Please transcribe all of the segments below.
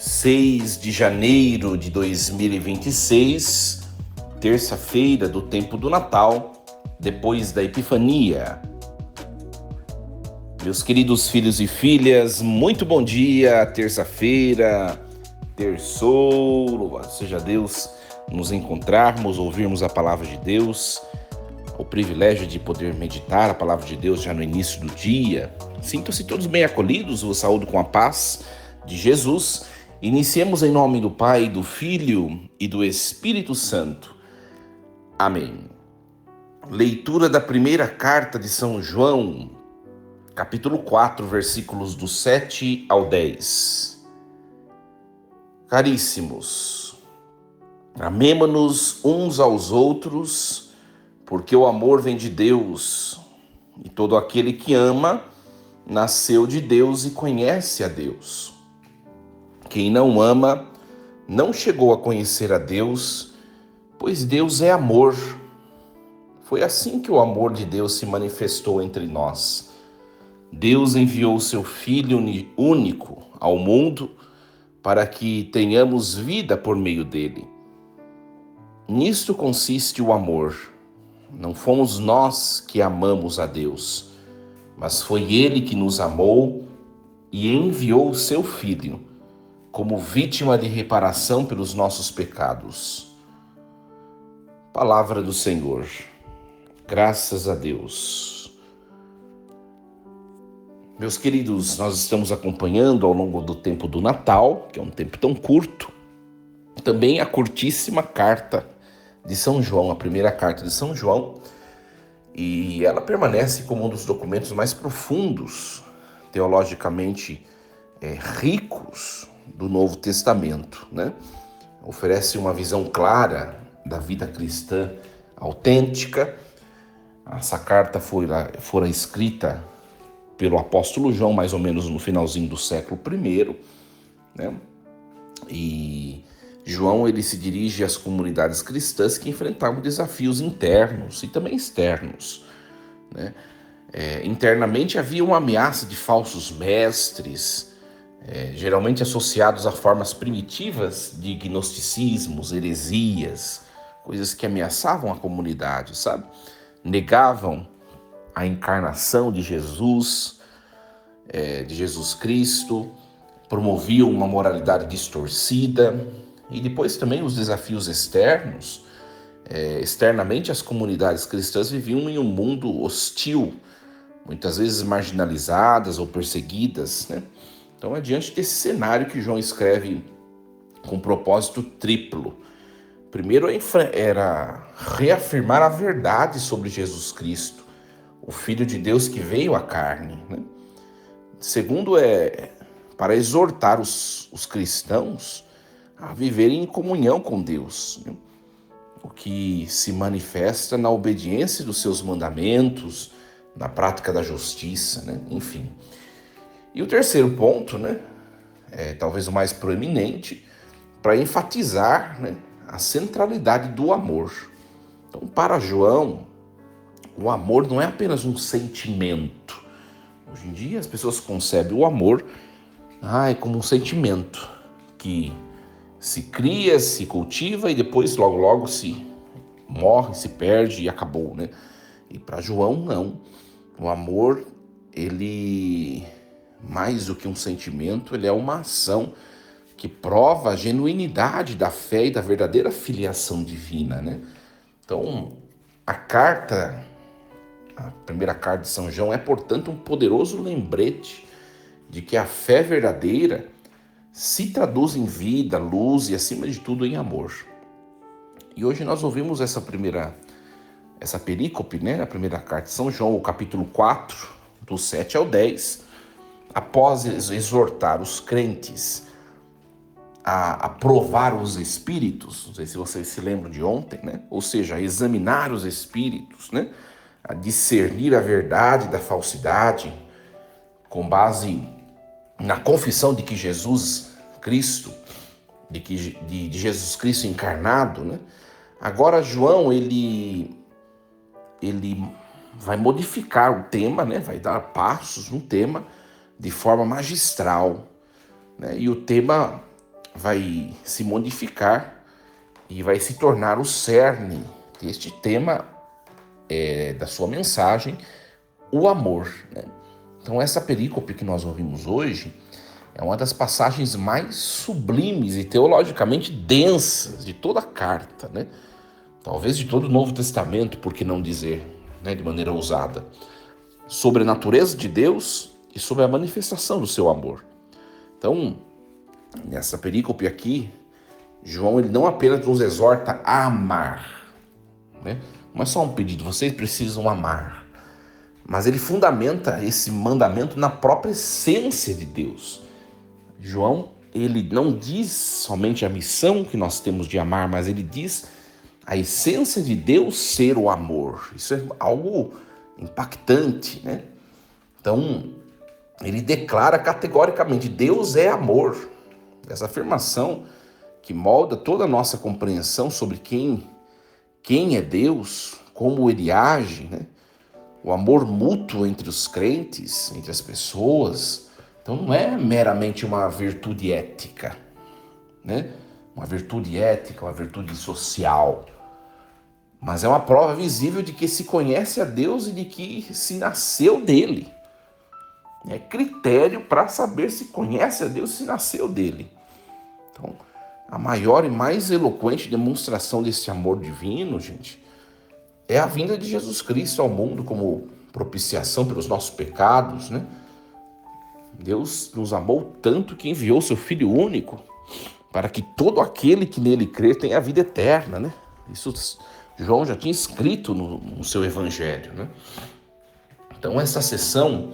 6 de janeiro de 2026, terça-feira do tempo do Natal, depois da Epifania. Meus queridos filhos e filhas, muito bom dia, terça-feira, terçou, louvado seja Deus, nos encontrarmos, ouvirmos a palavra de Deus, o privilégio de poder meditar a palavra de Deus já no início do dia. Sintam-se todos bem acolhidos, vos saúdo com a paz de Jesus. Iniciemos em nome do Pai, do Filho e do Espírito Santo. Amém. Leitura da primeira carta de São João, capítulo 4, versículos do 7 ao 10. Caríssimos, amemo-nos uns aos outros, porque o amor vem de Deus, e todo aquele que ama nasceu de Deus e conhece a Deus. Quem não ama não chegou a conhecer a Deus, pois Deus é amor. Foi assim que o amor de Deus se manifestou entre nós. Deus enviou seu Filho único ao mundo para que tenhamos vida por meio dele. Nisto consiste o amor. Não fomos nós que amamos a Deus, mas foi ele que nos amou e enviou o seu Filho como vítima de reparação pelos nossos pecados. Palavra do Senhor. Graças a Deus. Meus queridos, nós estamos acompanhando ao longo do tempo do Natal, que é um tempo tão curto, também a curtíssima carta de São João, a primeira carta de São João, e ela permanece como um dos documentos mais profundos, teologicamente ricos do Novo Testamento, né? Oferece uma visão clara da vida cristã autêntica. Essa carta fora escrita pelo apóstolo João, mais ou menos no finalzinho do século I, né? E João ele se dirige às comunidades cristãs que enfrentavam desafios internos e também externos, né? Internamente havia uma ameaça de falsos mestres, geralmente associados a formas primitivas de gnosticismos, heresias, coisas que ameaçavam a comunidade, sabe? Negavam a encarnação de Jesus Cristo, promoviam uma moralidade distorcida, e depois também os desafios externos. Externamente, as comunidades cristãs viviam em um mundo hostil, muitas vezes marginalizadas ou perseguidas, né? Então é diante desse cenário que João escreve com um propósito triplo. Primeiro era reafirmar a verdade sobre Jesus Cristo, o Filho de Deus que veio à carne, né? Segundo para exortar os cristãos a viverem em comunhão com Deus, né? O que se manifesta na obediência dos seus mandamentos, na prática da justiça, né? Enfim. E o terceiro ponto, né, talvez o mais proeminente, para enfatizar, né, a centralidade do amor. Então, para João, o amor não é apenas um sentimento. Hoje em dia, as pessoas concebem o amor como um sentimento que se cria, se cultiva e depois, logo, logo, se morre, se perde e acabou, né? E para João, não. O amor, ele, mais do que um sentimento, ele é uma ação que prova a genuinidade da fé e da verdadeira filiação divina, né? Então, a primeira carta de São João é, portanto, um poderoso lembrete de que a fé verdadeira se traduz em vida, luz e, acima de tudo, em amor. E hoje nós ouvimos essa perícope, né? A primeira carta de São João, o capítulo 4, do 7 ao 10, após exortar os crentes a provar os espíritos, não sei se vocês se lembram de ontem, né? Ou seja, a examinar os espíritos, né? A discernir a verdade da falsidade, com base na confissão de que Jesus Cristo, de Jesus Cristo encarnado, né? Agora João, ele vai modificar o tema, né? Vai dar passos no tema de forma magistral, né? E o tema vai se modificar e vai se tornar o cerne deste tema da sua mensagem, o amor, né? Então essa perícope que nós ouvimos hoje é uma das passagens mais sublimes e teologicamente densas de toda a carta, né? Talvez de todo o Novo Testamento, por que não dizer, né, de maneira ousada, sobre a natureza de Deus e sobre a manifestação do seu amor. Então, nessa perícope aqui, João ele não apenas nos exorta a amar, né? Não é só um pedido, vocês precisam amar, mas ele fundamenta esse mandamento na própria essência de Deus. João, ele não diz somente a missão que nós temos de amar, mas ele diz a essência de Deus ser o amor. Isso é algo impactante, né? Então, ele declara categoricamente: Deus é amor. Essa afirmação que molda toda a nossa compreensão sobre quem é Deus, como ele age, né? O amor mútuo entre os crentes, entre as pessoas. Então não é meramente uma virtude ética, né? Uma virtude ética, uma virtude social, mas é uma prova visível de que se conhece a Deus e de que se nasceu dele. É critério para saber se conhece a Deus e se nasceu dele. Então, a maior e mais eloquente demonstração desse amor divino, gente, é a vinda de Jesus Cristo ao mundo como propiciação pelos nossos pecados, né? Deus nos amou tanto que enviou seu Filho único para que todo aquele que nele crer tenha a vida eterna, né? Isso João já tinha escrito no seu evangelho, né? Então essa sessão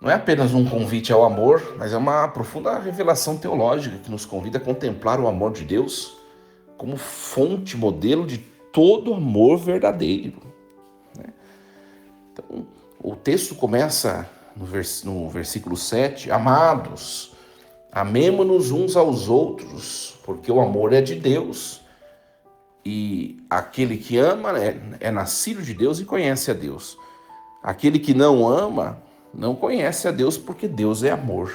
não é apenas um convite ao amor, mas é uma profunda revelação teológica que nos convida a contemplar o amor de Deus como fonte, modelo de todo amor verdadeiro, né? Então, o texto começa no versículo 7, amados, amemo-nos uns aos outros, porque o amor é de Deus, e aquele que ama é nascido de Deus e conhece a Deus. Aquele que não ama não conhece a Deus, porque Deus é amor,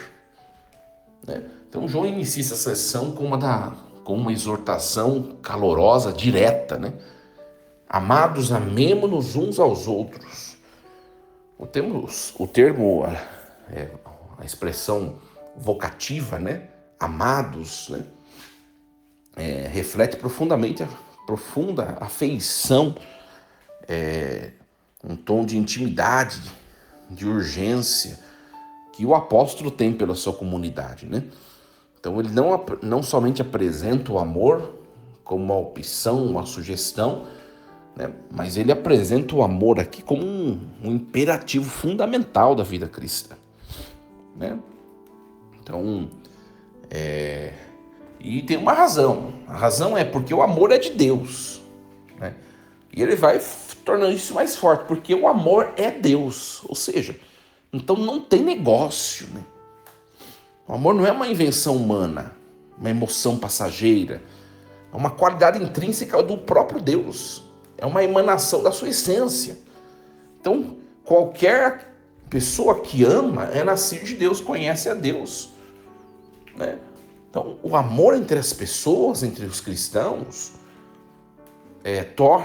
né? Então João inicia essa sessão com uma exortação calorosa, direta, né? Amados, amemo-nos uns aos outros. A expressão vocativa, né? Amados, né? Reflete profundamente a profunda afeição, um tom de intimidade, de urgência que o apóstolo tem pela sua comunidade, né? Então ele não somente apresenta o amor como uma opção, uma sugestão, né? Mas ele apresenta o amor aqui como um imperativo fundamental da vida cristã, né? Então, e tem uma razão. A razão é porque o amor é de Deus, né? E ele vai tornando isso mais forte, porque o amor é Deus. Ou seja, então não tem negócio, né? O amor não é uma invenção humana, uma emoção passageira. É uma qualidade intrínseca do próprio Deus. É uma emanação da sua essência. Então, qualquer pessoa que ama é nascido de Deus, conhece a Deus, né? Então, o amor entre as pessoas, entre os cristãos,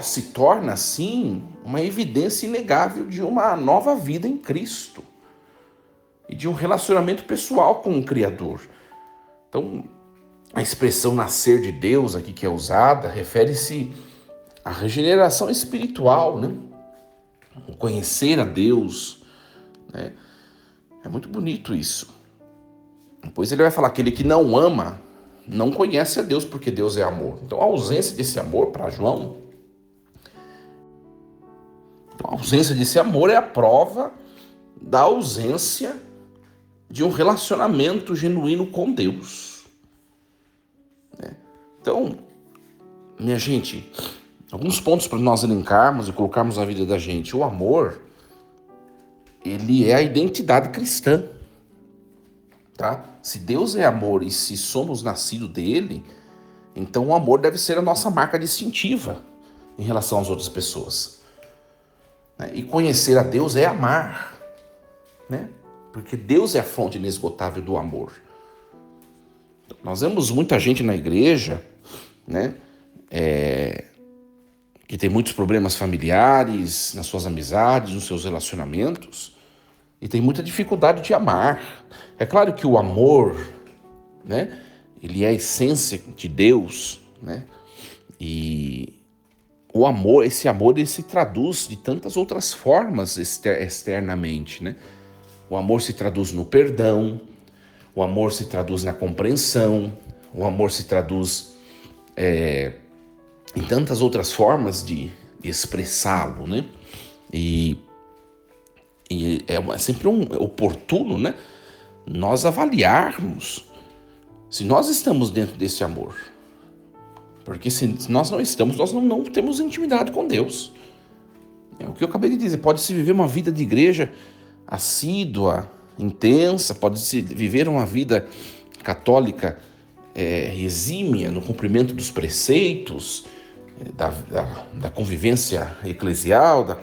se torna, assim, uma evidência inegável de uma nova vida em Cristo e de um relacionamento pessoal com o Criador. Então, a expressão nascer de Deus aqui que é usada refere-se à regeneração espiritual, né? O conhecer a Deus, né? É muito bonito isso. Depois ele vai falar que aquele que não ama não conhece a Deus, porque Deus é amor. Então a ausência desse amor para João, a ausência desse amor é a prova da ausência de um relacionamento genuíno com Deus, né? Então, minha gente, alguns pontos para nós elencarmos e colocarmos na vida da gente. O amor, ele é a identidade cristã, tá? Se Deus é amor e se somos nascidos dele, então o amor deve ser a nossa marca distintiva em relação às outras pessoas, né? E conhecer a Deus é amar, né? Porque Deus é a fonte inesgotável do amor. Nós vemos muita gente na igreja, né, que tem muitos problemas familiares, nas suas amizades, nos seus relacionamentos, e tem muita dificuldade de amar. É claro que o amor, né, ele é a essência de Deus, né, e o amor, esse amor, ele se traduz de tantas outras formas externamente, né? O amor se traduz no perdão, o amor se traduz na compreensão, o amor se traduz em tantas outras formas de expressá-lo, né? E, sempre oportuno, né? Nós avaliarmos se nós estamos dentro desse amor. Porque se nós não estamos, nós não temos intimidade com Deus. É o que eu acabei de dizer. Pode-se viver uma vida de igreja assídua, intensa, pode-se viver uma vida católica exímia no cumprimento dos preceitos, da convivência eclesial, da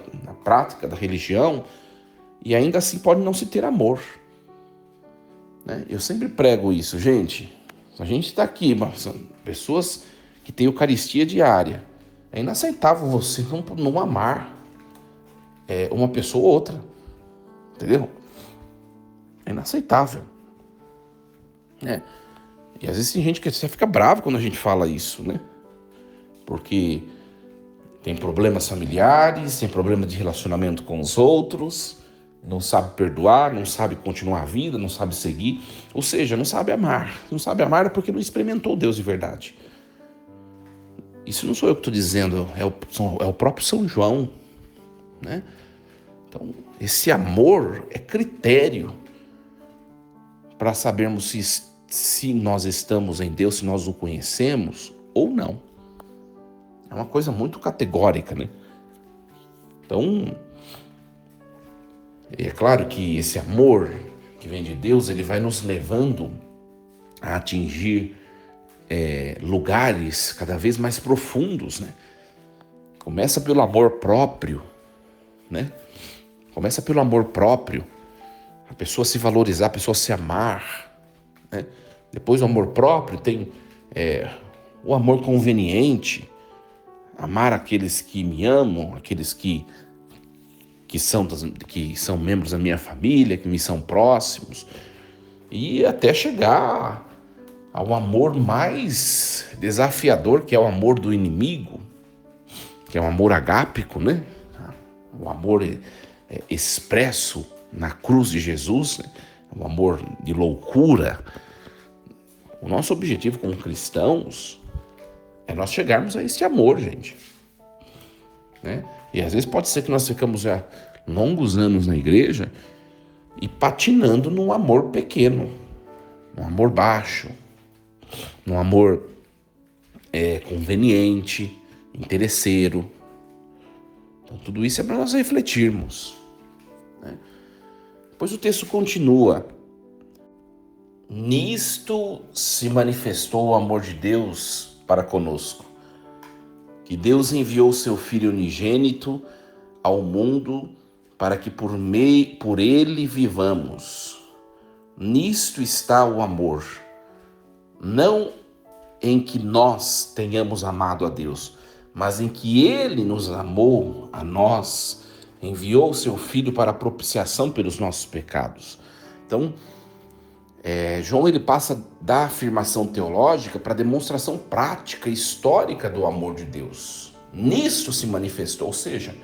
prática da religião, e ainda assim pode não se ter amor. Né? Eu sempre prego isso, gente. A gente está aqui, mas são pessoas que têm Eucaristia diária. É inaceitável você não amar uma pessoa ou outra. Entendeu? É inaceitável. E às vezes tem gente que fica brava quando a gente fala isso, né? Porque tem problemas familiares, tem problema de relacionamento com os outros, não sabe perdoar, não sabe continuar a vida, não sabe seguir, ou seja, não sabe amar. Não sabe amar é porque não experimentou Deus de verdade. Isso não sou eu que estou dizendo, é o próprio São João, né? Então, esse amor é critério para sabermos se nós estamos em Deus, se nós o conhecemos ou não. É uma coisa muito categórica, né? Então, é claro que esse amor que vem de Deus, ele vai nos levando a atingir lugares cada vez mais profundos, né? Começa pelo amor próprio, né? Começa pelo amor próprio, a pessoa se valorizar, a pessoa se amar, né? Depois do amor próprio tem o amor conveniente, amar aqueles que me amam, aqueles que são membros da minha família, que me são próximos, e até chegar ao amor mais desafiador, que é o amor do inimigo, que é o amor agápico, né? O amor expresso na cruz de Jesus, né? O amor de loucura. O nosso objetivo como cristãos é nós chegarmos a esse amor, gente. Né? E às vezes pode ser que nós ficamos já longos anos na igreja e patinando num amor pequeno, num amor baixo, num amor conveniente, interesseiro. Então tudo isso é para nós refletirmos. Né? Depois o texto continua. Nisto se manifestou o amor de Deus para conosco, que Deus enviou seu Filho unigênito ao mundo para que por ele vivamos. Nisto está o amor, não em que nós tenhamos amado a Deus, mas em que Ele nos amou a nós, enviou seu Filho para a propiciação pelos nossos pecados. Então, João ele passa da afirmação teológica para a demonstração prática, histórica do amor de Deus. Nisso se manifestou, ou seja,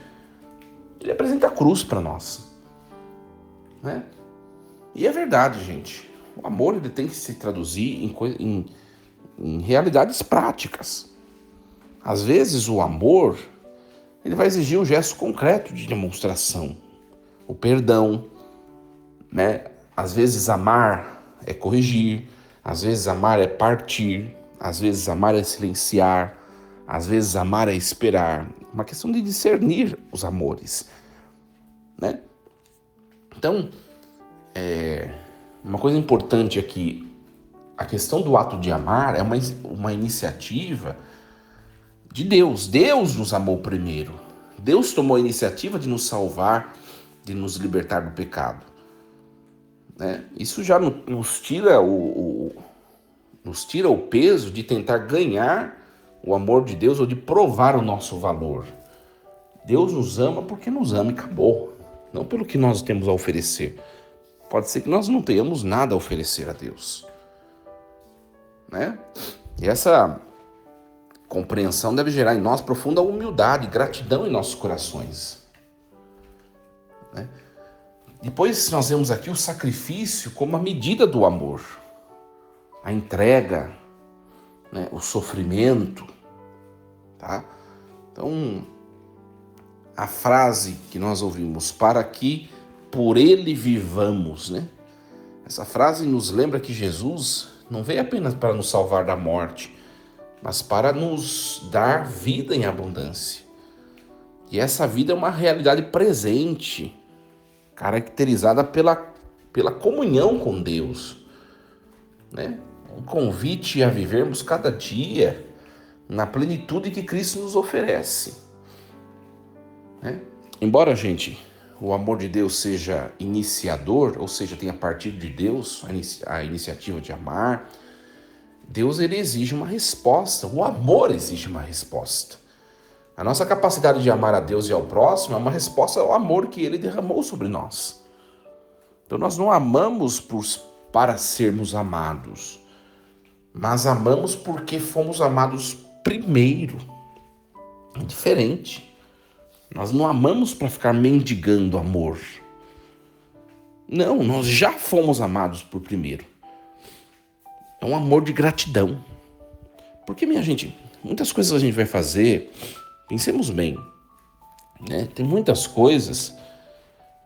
ele apresenta a cruz para nós. Né? E é verdade, gente. O amor ele tem que se traduzir em realidades práticas. Às vezes o amor ele vai exigir um gesto concreto de demonstração. O perdão, né? Às vezes amar é corrigir, às vezes amar é partir, às vezes amar é silenciar, às vezes amar é esperar. Uma questão de discernir os amores, né? Então, uma coisa importante aqui, a questão do ato de amar é uma iniciativa de Deus. Deus nos amou primeiro. Deus tomou a iniciativa de nos salvar, de nos libertar do pecado. Né? Isso já nos tira o nos tira o peso de tentar ganhar o amor de Deus ou de provar o nosso valor. Deus nos ama porque nos ama e acabou, não pelo que nós temos a oferecer. Pode ser que nós não tenhamos nada a oferecer a Deus, né? E essa compreensão deve gerar em nós profunda humildade e gratidão em nossos corações, né? Depois nós vemos aqui o sacrifício como a medida do amor, a entrega, né? O sofrimento, tá? Então, a frase que nós ouvimos, para que por ele vivamos, né? Essa frase nos lembra que Jesus não veio apenas para nos salvar da morte, mas para nos dar vida em abundância. E essa vida é uma realidade presente, caracterizada pela comunhão com Deus, né? Um convite a vivermos cada dia na plenitude que Cristo nos oferece, né? Embora, gente, o amor de Deus seja iniciador, ou seja, tenha partido de Deus a iniciativa de amar, Deus ele exige uma resposta, o amor exige uma resposta. A nossa capacidade de amar a Deus e ao próximo é uma resposta ao amor que ele derramou sobre nós. Então nós não amamos para sermos amados, mas amamos porque fomos amados primeiro. É diferente. Nós não amamos para ficar mendigando amor. Não, nós já fomos amados por primeiro. É um amor de gratidão. Porque, minha gente, muitas coisas a gente vai fazer, pensemos bem, né? Tem muitas coisas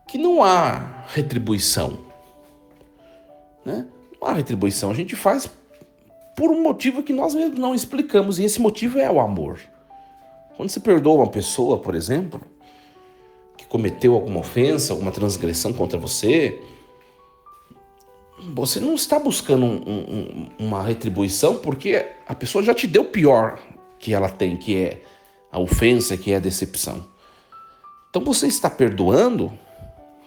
que não há retribuição, né? Não há retribuição, a gente faz por um motivo que nós mesmos não explicamos, e esse motivo é o amor. Quando você perdoa uma pessoa, por exemplo, que cometeu alguma ofensa, alguma transgressão contra você, você não está buscando uma retribuição, porque a pessoa já te deu o pior que ela tem, que é a ofensa, que é a decepção. Então você está perdoando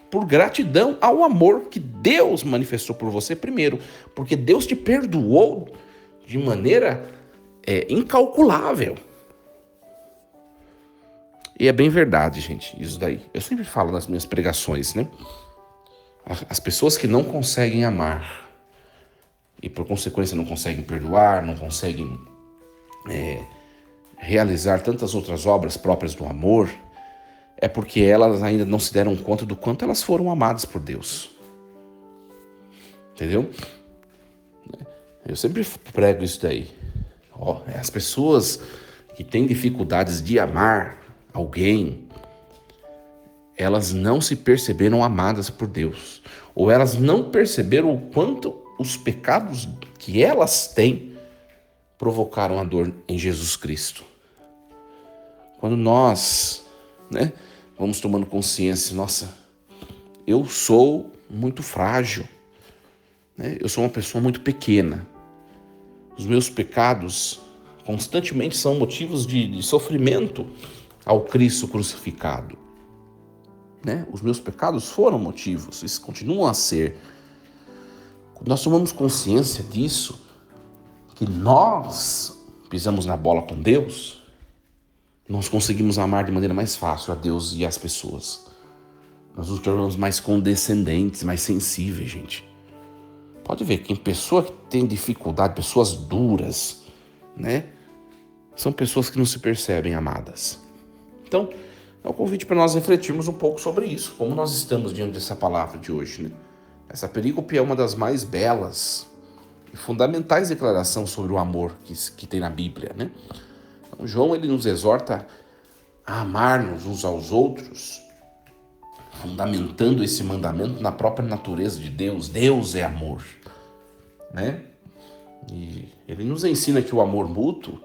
por gratidão ao amor que Deus manifestou por você primeiro, porque Deus te perdoou de maneira incalculável. E é bem verdade, gente, isso daí. Eu sempre falo nas minhas pregações, né? As pessoas que não conseguem amar e por consequência não conseguem perdoar, não conseguem realizar tantas outras obras próprias do amor, é porque elas ainda não se deram conta do quanto elas foram amadas por Deus. Entendeu? Eu sempre prego isso daí. As pessoas que têm dificuldades de amar alguém, elas não se perceberam amadas por Deus. Ou elas não perceberam o quanto os pecados que elas têm provocaram a dor em Jesus Cristo. Quando nós, né, vamos tomando consciência, nossa, eu sou muito frágil, né? Eu sou uma pessoa muito pequena. Os meus pecados constantemente são motivos de sofrimento ao Cristo crucificado, né? Os meus pecados foram motivos, eles continuam a ser. Quando nós tomamos consciência disso, que nós pisamos na bola com Deus, nós conseguimos amar de maneira mais fácil a Deus e as pessoas. Nós nos tornamos mais condescendentes, mais sensíveis, gente. Pode ver que pessoa que tem dificuldade, pessoas duras, né? São pessoas que não se percebem amadas. Então, é um convite para nós refletirmos um pouco sobre isso, como nós estamos diante dessa palavra de hoje, né? Essa perícope é uma das mais belas e fundamentais declarações sobre o amor que tem na Bíblia, né? Então, João ele nos exorta a amar-nos uns aos outros, fundamentando esse mandamento na própria natureza de Deus. Deus é amor, né? E ele nos ensina que o amor mútuo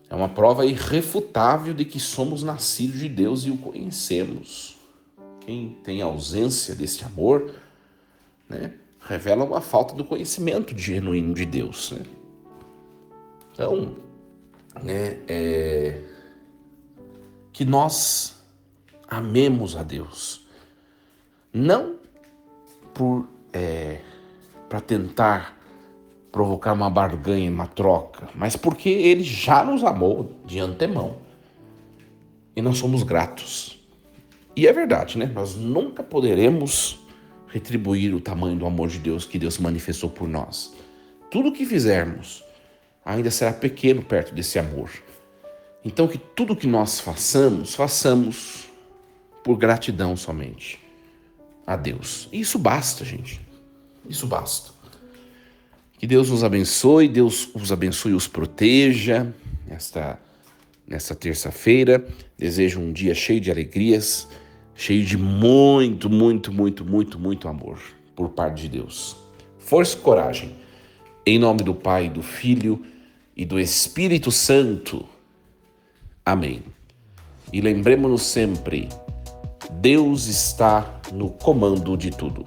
é uma prova irrefutável de que somos nascidos de Deus e o conhecemos. Quem tem ausência desse amor, né, revela uma falta do conhecimento genuíno de Deus, né? Então, que nós amemos a Deus, não para tentar provocar uma barganha, uma troca, mas porque Ele já nos amou de antemão. E nós somos gratos. E é verdade, né? Nós nunca poderemos retribuir o tamanho do amor de Deus que Deus manifestou por nós. Tudo que fizermos ainda será pequeno perto desse amor. Então que tudo que nós façamos por gratidão somente a Deus. E isso basta, gente. Isso basta. Que Deus nos abençoe, Deus os abençoe e os proteja nesta terça-feira. Desejo um dia cheio de alegrias, cheio de muito, muito, muito, muito, muito amor por parte de Deus. Força e coragem. Em nome do Pai, do Filho e do Espírito Santo. Amém. E lembremos-nos sempre, Deus está no comando de tudo.